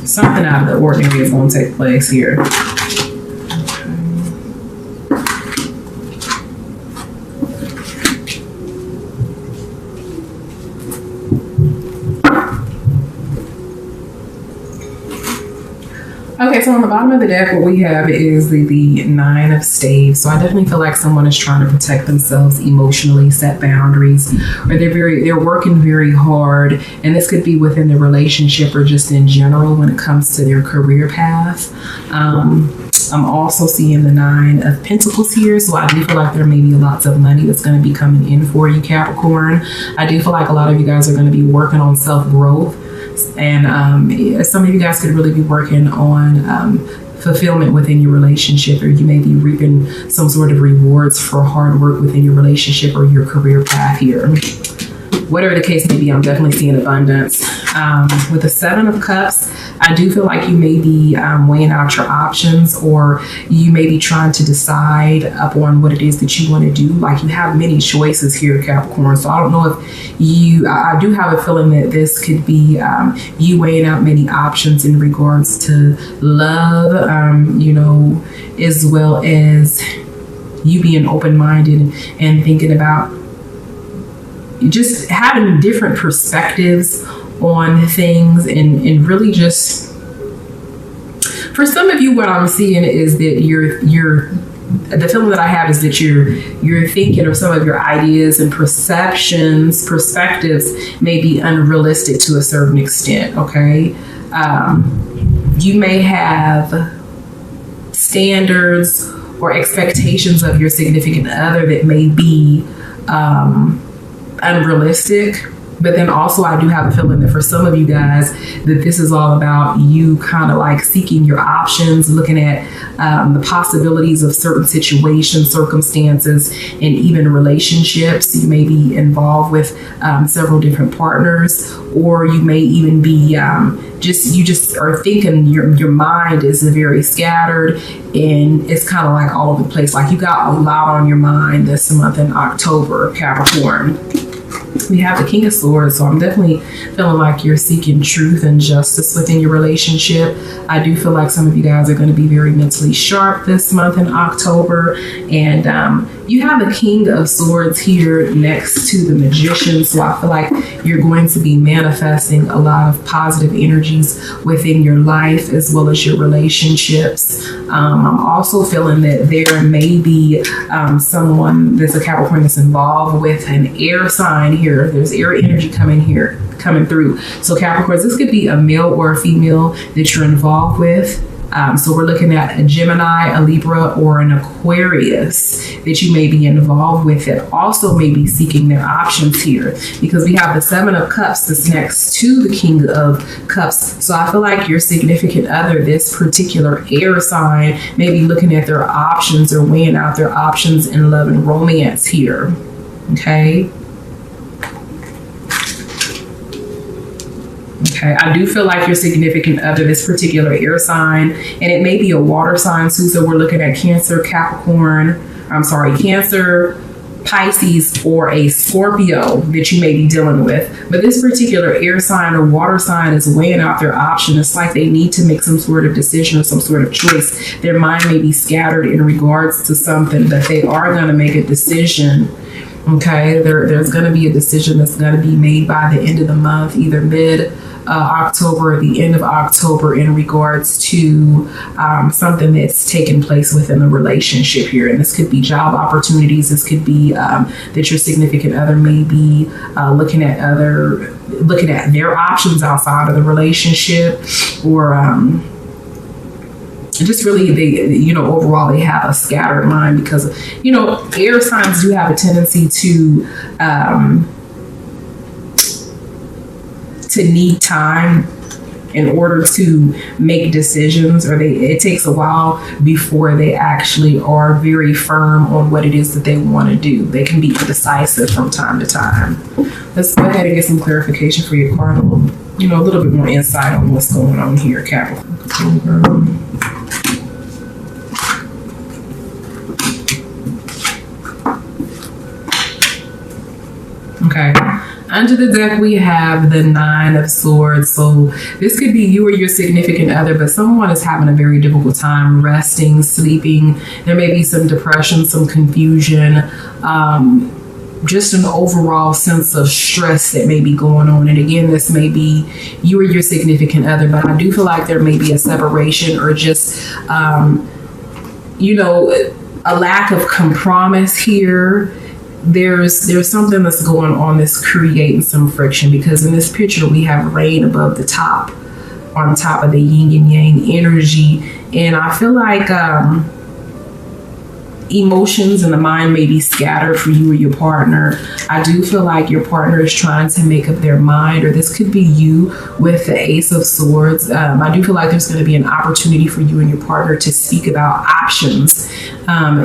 Something out of the ordinary is going to take place here. Okay, so on the bottom of the deck, what we have is the Nine of Staves. So I definitely feel like someone is trying to protect themselves emotionally, set boundaries, or they're working very hard. And this could be within the relationship or just in general when it comes to their career path. I'm also seeing the Nine of Pentacles here. So I do feel like there may be lots of money that's going to be coming in for you, Capricorn. I do feel like a lot of you guys are going to be working on self-growth. And some of you guys could really be working on fulfillment within your relationship, or you may be reaping some sort of rewards for hard work within your relationship or your career path here. Whatever the case may be, I'm definitely seeing abundance. With the Seven of Cups, I do feel like you may be weighing out your options, or you may be trying to decide upon what it is that you want to do. Like, you have many choices here, Capricorn. So I don't know if I do have a feeling that this could be you weighing out many options in regards to love, as well as you being open-minded and thinking about just having different perspectives on things, and really just, for some of you, what I'm seeing is that the feeling that I have is that you're thinking of some of your ideas and perspectives may be unrealistic to a certain extent. Okay, you may have standards or expectations of your significant other that may be unrealistic. But then also I do have a feeling that for some of you guys that this is all about you kind of like seeking your options, looking at the possibilities of certain situations, circumstances, and even relationships. You may be involved with several different partners, or you may even be you just are thinking, your mind is very scattered and it's kind of like all over the place. Like, you got a lot on your mind this month in October, Capricorn. We have the King of Swords, so I'm definitely feeling like you're seeking truth and justice within your relationship. I do feel like some of you guys are going to be very mentally sharp this month in October. And you have the King of Swords here next to the Magician, so I feel like you're going to be manifesting a lot of positive energies within your life as well as your relationships. I'm also feeling that there may be someone that's a Capricorn that's involved with an air sign here. There's air energy coming through. So Capricorns, this could be a male or a female that you're involved with. So we're looking at a Gemini, a Libra, or an Aquarius that you may be involved with that also may be seeking their options here, because we have the Seven of Cups that's next to the King of Cups. So I feel like your significant other, this particular air sign, may be looking at their options or weighing out their options in love and romance here. Okay. Okay, I do feel like your significant other, this particular air sign, and it may be a water sign too. So we're looking at Cancer, Cancer, Pisces, or a Scorpio that you may be dealing with. But this particular air sign or water sign is weighing out their option. It's like they need to make some sort of decision or some sort of choice. Their mind may be scattered in regards to something, but they are going to make a decision. Okay, there's going to be a decision that's going to be made by the end of the month, either mid October or the end of October, in regards to something that's taken place within the relationship here. And this could be job opportunities. This could be that your significant other may be looking at their options outside of the relationship, or just really, overall they have a scattered mind, because, air signs do have a tendency to need time in order to make decisions, or it takes a while before they actually are very firm on what it is that they want to do. They can be indecisive from time to time. Let's go ahead and get some clarification for your card, a little bit more insight on what's going on here, Capricorn. Okay, Under the deck, we have the Nine of Swords. So this could be you or your significant other, but someone is having a very difficult time resting, sleeping. There may be some depression, some confusion, just an overall sense of stress that may be going on. And again, this may be you or your significant other, but I do feel like there may be a separation or just, you know, a lack of compromise here. There's something that's going on that's creating some friction, because in this picture we have rain above the top, on top of the yin and yang energy. And I feel like emotions and the mind may be scattered for you or your partner. I do feel like your partner is trying to make up their mind, or this could be you with the Ace of Swords. I do feel like there's going to be an opportunity for you and your partner to speak about options,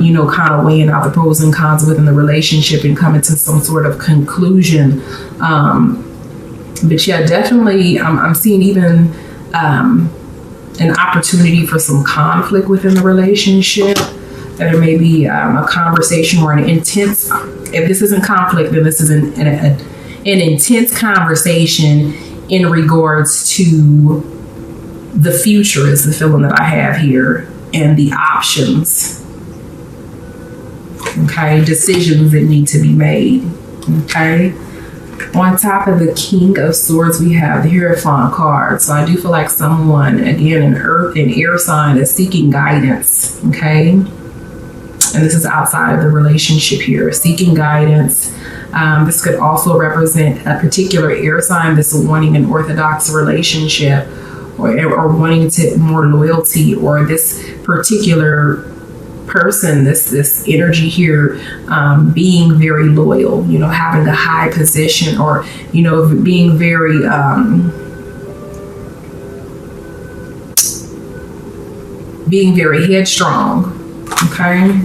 you know, kind of weighing out the pros and cons within the relationship and coming to some sort of conclusion. But yeah, definitely I'm seeing even an opportunity for some conflict within the relationship. There may be a conversation or an intense, if this isn't conflict, then this is an intense conversation in regards to the future, is the feeling that I have here, and the options. Okay, decisions that need to be made. Okay. On top of the King of Swords, we have the Hierophant card. So I do feel like someone, again, an earth and air sign, is seeking guidance. Okay. And this is outside of the relationship here, seeking guidance. This could also represent a particular air sign that's wanting an orthodox relationship, or wanting to more loyalty, or this particular person, this energy here, being very loyal, you know, having a high position, or, you know, being very headstrong. Okay.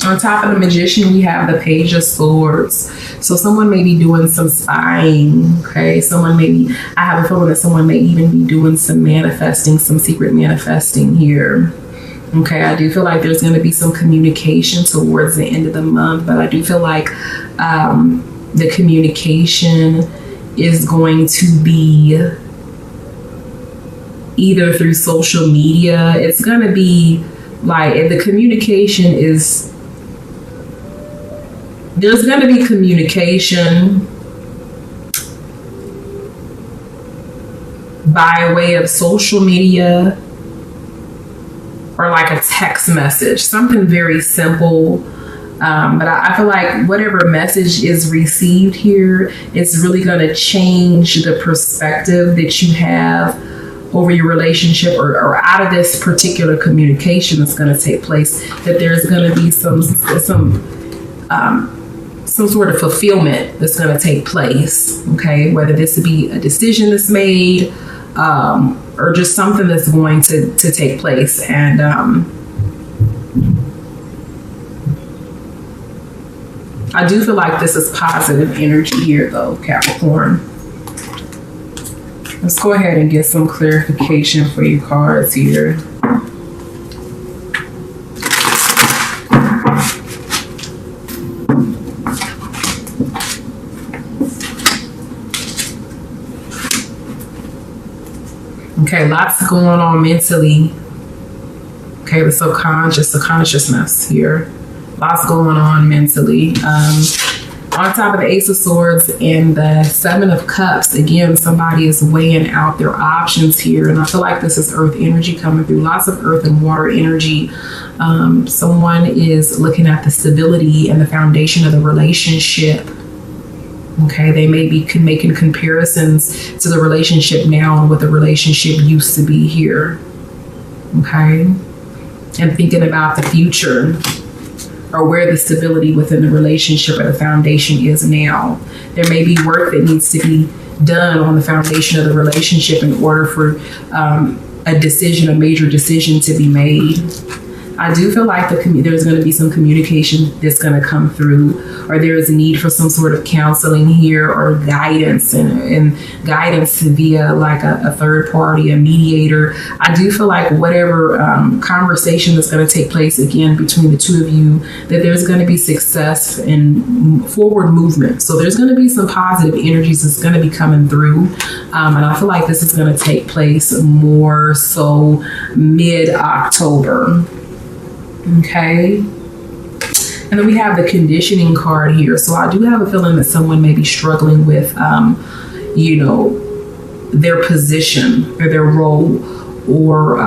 On top of the Magician, we have the Page of Swords. So someone may be doing some spying. Okay. I have a feeling that someone may even be doing some manifesting, some secret manifesting here. Okay. I do feel like there's going to be some communication towards the end of the month, but I do feel like the communication is going to be either through social media. It's going to be like, if the communication is, there's going to be communication by way of social media, or like a text message, something very simple. But I feel like whatever message is received here, it's really going to change the perspective that you have over your relationship, or out of this particular communication that's going to take place, that there's going to be some sort of fulfillment that's going to take place. Okay, whether this be a decision that's made, or just something that's going to take place. And I do feel like this is positive energy here, though, Capricorn. Let's go ahead and get some clarification for your cards here. Okay, lots going on mentally. Okay, the subconscious, the consciousness here. Lots going on mentally. On top of the Ace of Swords and the Seven of Cups, again, somebody is weighing out their options here. And I feel like this is earth energy coming through. Lots of earth and water energy. Someone is looking at the stability and the foundation of the relationship. Okay, they may be making comparisons to the relationship now and what the relationship used to be here. Okay, and thinking about the future, or where the stability within the relationship or the foundation is now. There may be work that needs to be done on the foundation of the relationship in order for a major decision to be made. I do feel like there's going to be some communication that's going to come through, or there is a need for some sort of counseling here, or guidance and guidance via like a third party, a mediator. I do feel like whatever conversation that's going to take place again between the two of you, that there's going to be success and forward movement. So there's going to be some positive energies that's going to be coming through, and I feel like this is going to take place more so mid-October. Okay. And then we have the conditioning card here. So I do have a feeling that someone may be struggling with, their position or their role, or,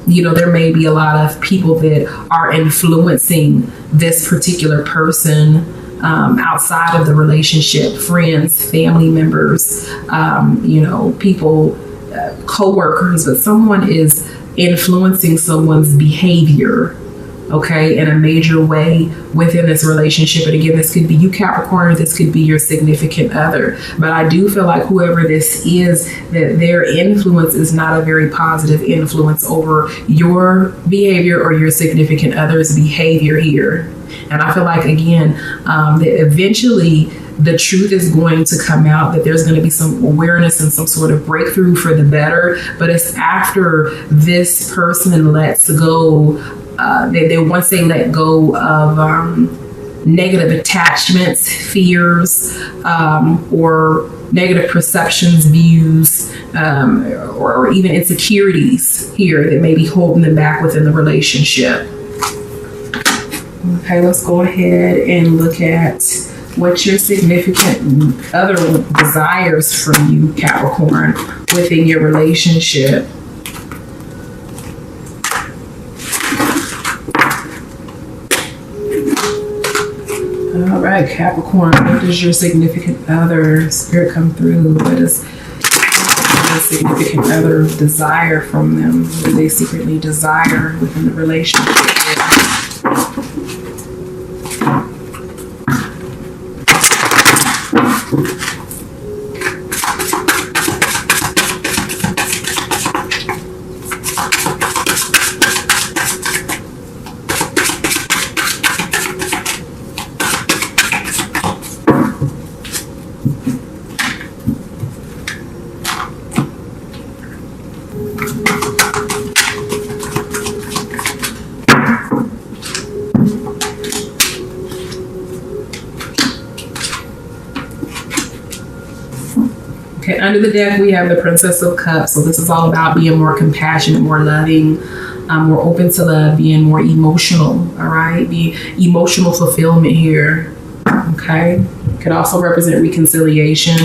there may be a lot of people that are influencing this particular person outside of the relationship, friends, family members, people, co-workers, but someone is influencing someone's behavior, okay, in a major way within this relationship. And again, this could be you, Capricorn, or this could be your significant other. But I do feel like whoever this is, that their influence is not a very positive influence over your behavior or your significant other's behavior here. And I feel like, again, that eventually the truth is going to come out, that there's going to be some awareness and some sort of breakthrough for the better. But it's after this person lets go, once they let go of negative attachments, fears, or negative perceptions, views, or even insecurities here that may be holding them back within the relationship. Okay, let's go ahead and look at what your significant other desires from you, Capricorn, within your relationship. All right, Capricorn, what does your significant other, Spirit, come through? What does your significant other desire from them? What do they secretly desire within the relationship? Okay, under the deck, we have the Princess of Cups. So this is all about being more compassionate, more loving, more open to love, being more emotional, all right? The emotional fulfillment here, okay? Could also represent reconciliation.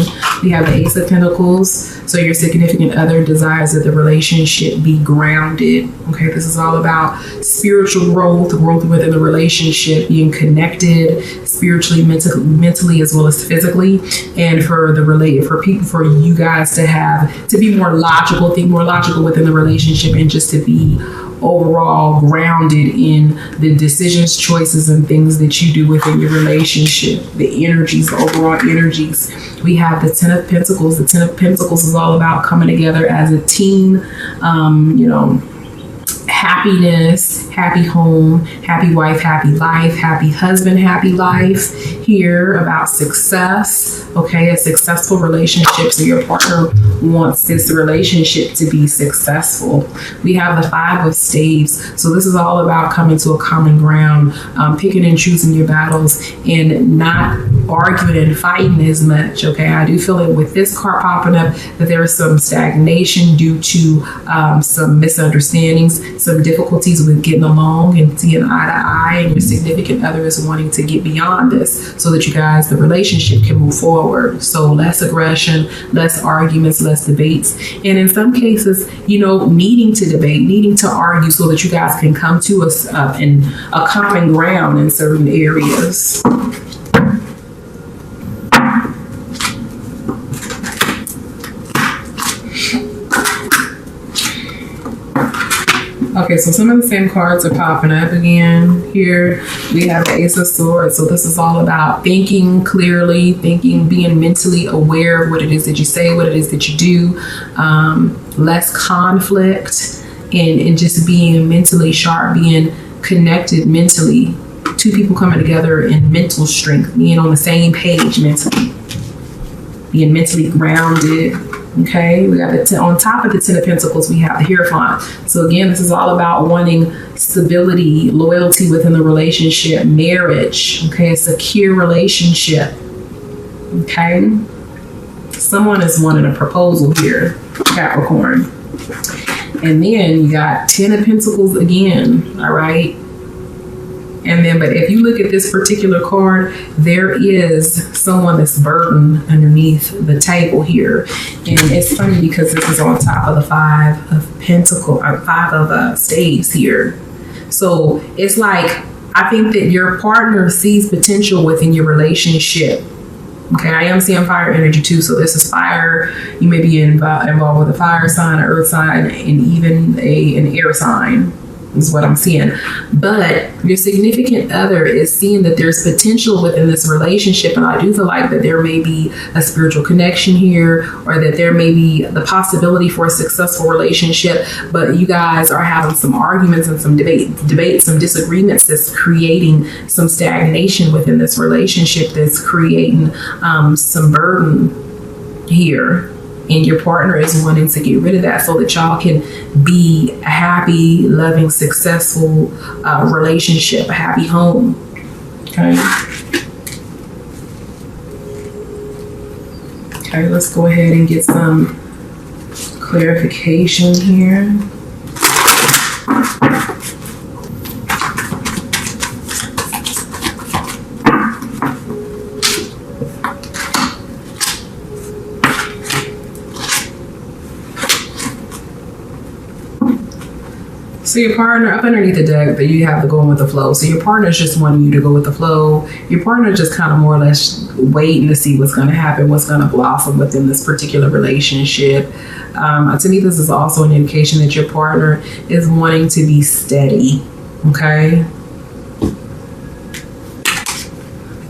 We have the Ace of Pentacles. So your significant other desires that the relationship be grounded. Okay, this is all about spiritual growth within the relationship, being connected spiritually, mentally, as well as physically, and for you guys to be more logical, think more logical within the relationship, and just to be overall grounded in the decisions, choices, and things that you do within your relationship, the energies, the overall energies. We have the Ten of Pentacles. The Ten of Pentacles is all about coming together as a team, happiness, happy home, happy wife, happy life, happy husband, happy life. Here about success, okay, a successful relationship. So your partner wants this relationship to be successful. We have the Five of Staves. So this is all about coming to a common ground, picking and choosing your battles, and not arguing and fighting as much. Okay, I do feel that with this card popping up, that there is some stagnation due to some misunderstandings, some difficulties with getting along and seeing eye to eye, and your significant other is wanting to get beyond this so that you guys, the relationship, can move forward. So less aggression, less arguments, less debates, and in some cases, needing to debate, needing to argue so that you guys can come to a common ground in certain areas. Okay, so some of the same cards are popping up again. Here we have the Ace of Swords. So this is all about thinking clearly, being mentally aware of what it is that you say, what it is that you do, less conflict, and just being mentally sharp, being connected mentally. Two people coming together in mental strength, being on the same page mentally, being mentally grounded. Okay, we got on top of the Ten of Pentacles, we have the Hierophant. So again, this is all about wanting stability, loyalty within the relationship, marriage. Okay, a secure relationship. Okay, someone is wanting a proposal here, Capricorn. And then you got Ten of Pentacles again. All right. And then, but if you look at this particular card, there is someone that's burdened underneath the table here. And it's funny because this is on top of the Five of Pentacles, Five of Staves here. So it's like, I think that your partner sees potential within your relationship. Okay, I am seeing fire energy too. So this is fire. You may be involved with a fire sign, an earth sign, and even an air sign. Is what I'm seeing. But your significant other is seeing that there's potential within this relationship, and I do feel like that there may be a spiritual connection here, or that there may be the possibility for a successful relationship, but you guys are having some arguments and some debates, some disagreements that's creating some stagnation within this relationship, that's creating some burden here. And your partner is wanting to get rid of that so that y'all can be a happy, loving, successful relationship, a happy home. Okay. Okay, let's go ahead and get some clarification here. So your partner, up underneath the deck, that you have the going with the flow. So your partner is just wanting you to go with the flow. Your partner is just kind of more or less waiting to see what's going to happen, what's going to blossom within this particular relationship. To me, this is also an indication that your partner is wanting to be steady. Okay.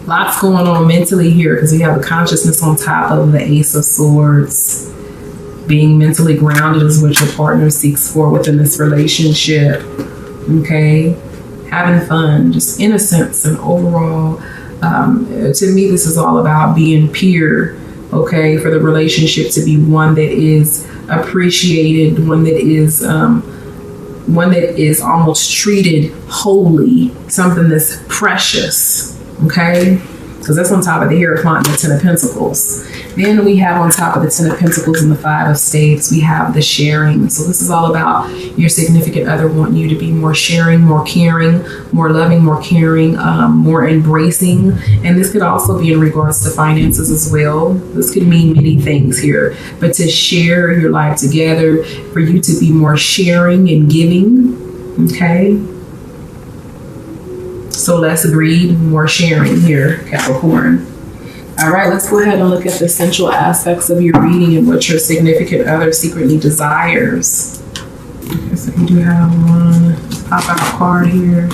Lots going on mentally here because we have the consciousness on top of the Ace of Swords. Being mentally grounded is what your partner seeks for within this relationship. Okay. Having fun, just innocence, and overall, to me, this is all about being pure. Okay. For the relationship to be one that is appreciated, one that is almost treated holy, something that's precious. Okay. Because that's on top of the Hierophant and the Ten of Pentacles. Then we have on top of the Ten of Pentacles and the Five of Staves, we have the sharing. So this is all about your significant other wanting you to be more sharing, more caring, more loving, more caring, more embracing. And this could also be in regards to finances as well. This could mean many things here. But to share your life together, for you to be more sharing and giving. Okay. So less greed, more sharing here, Capricorn. All right, let's go ahead and look at the essential aspects of your reading and what your significant other secretly desires. Okay, so you do have one pop out card here.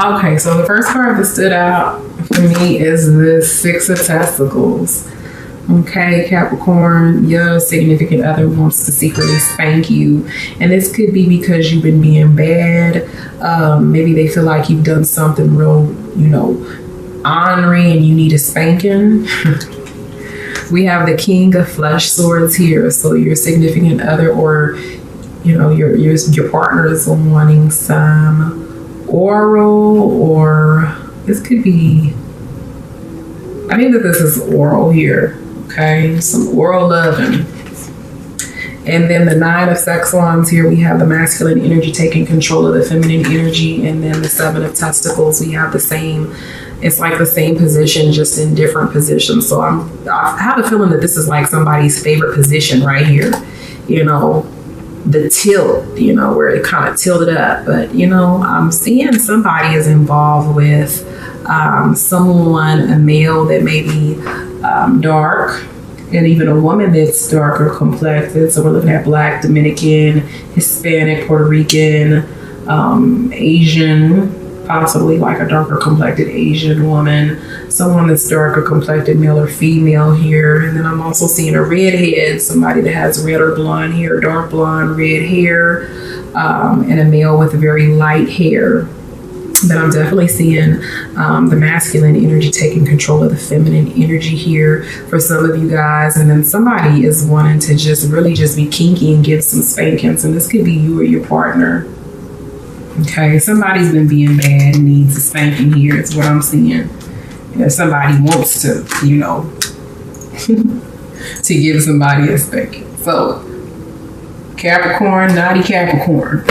Okay, so the first card that stood out for me is the Six of Testicles. Okay, Capricorn, your significant other wants to secretly spank you. And this could be because you've been being bad. Maybe they feel like you've done something real, ornery and you need a spanking. We have the King of Flesh Swords here. So your significant other, or, your partner is wanting some oral, or this could be, I think that this is oral here. Okay, some oral loving. And then the Nine of Sex Wands here, we have the masculine energy taking control of the feminine energy. And then the Seven of Testicles, we have the same, it's like the same position, just in different positions. So I have a feeling that this is like somebody's favorite position right here. The tilt, where it kind of tilted up. But, I'm seeing somebody is involved with someone, a male that may be dark, and even a woman that's darker complected. So we're looking at Black, Dominican, Hispanic, Puerto Rican, Asian. possibly like a darker complected Asian woman, someone that's darker complected, male or female here. And then I'm also seeing a redhead, somebody that has red or blonde hair, dark blonde, red hair, and a male with very light hair. But I'm definitely seeing the masculine energy taking control of the feminine energy here for some of you guys. And then somebody is wanting to just really just be kinky and give some spankings. And this could be you or your partner. Okay, somebody's been being bad and needs a spanking here is what I'm seeing. If somebody wants to, you know, to give somebody a spanking. So, Capricorn, naughty Capricorn.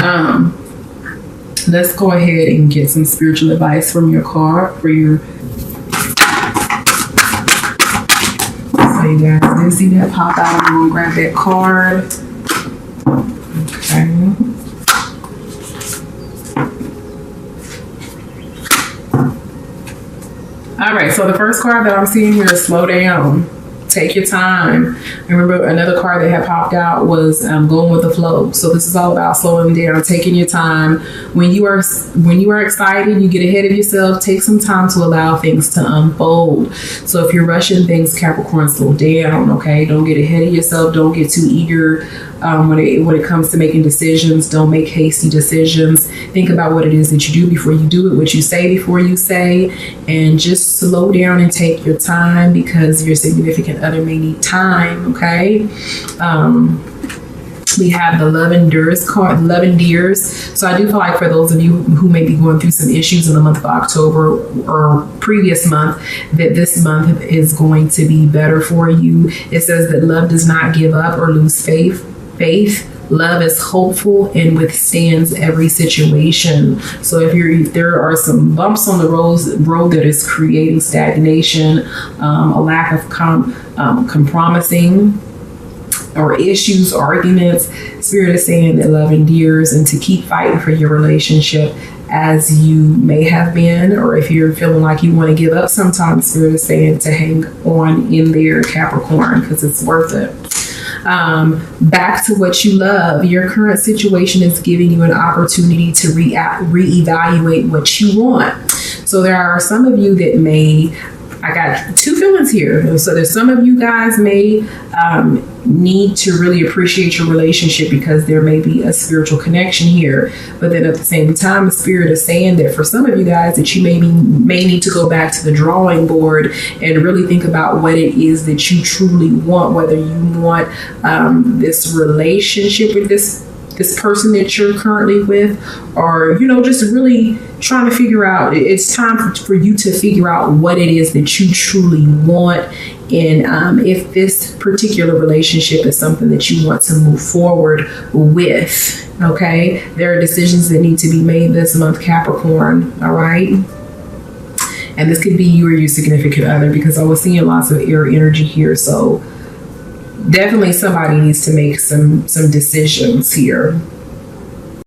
Let's go ahead and get some spiritual advice from your card for your. So you guys did see that pop out. I'm gonna grab that card. Okay. All right. So the first card that I'm seeing here is slow down. Take your time. Remember, another card that had popped out was going with the flow. So this is all about slowing down, taking your time. When you are excited, you get ahead of yourself. Take some time to allow things to unfold. So if you're rushing things, Capricorn, slow down. Okay, don't get ahead of yourself. Don't get too eager when it comes to making decisions. Don't make hasty decisions. Think about what it is that you do before you do it. What you say before you say, and just slow down and take your time because your significant other may need time. Okay. We have the Love Endures card, Love Endears. So I do feel like for those of you who may be going through some issues in the month of October or previous month, that this month is going to be better for you. It says that love does not give up or lose faith. Love is hopeful and withstands every situation. So if there are some bumps on the road that is creating stagnation, a lack of compromising, or issues, arguments, Spirit is saying that love endures and to keep fighting for your relationship as you may have been, or if you're feeling like you want to give up, sometimes Spirit is saying to hang on in there, Capricorn, because it's worth it. Back to what you love. Your current situation is giving you an opportunity to reevaluate what you want. So there are some of you that may, I got two feelings here. So there's some of you guys may need to really appreciate your relationship because there may be a spiritual connection here. But then at the same time, the Spirit is saying that for some of you guys that you may need to go back to the drawing board and really think about what it is that you truly want, whether you want this relationship with this person that you're currently with, or, you know, just really trying to figure out, it's time for you to figure out what it is that you truly want. And if this particular relationship is something that you want to move forward with, okay? There are decisions that need to be made this month, Capricorn, all right? And this could be you or your significant other, because I was seeing lots of air energy here. So definitely somebody needs to make some decisions here.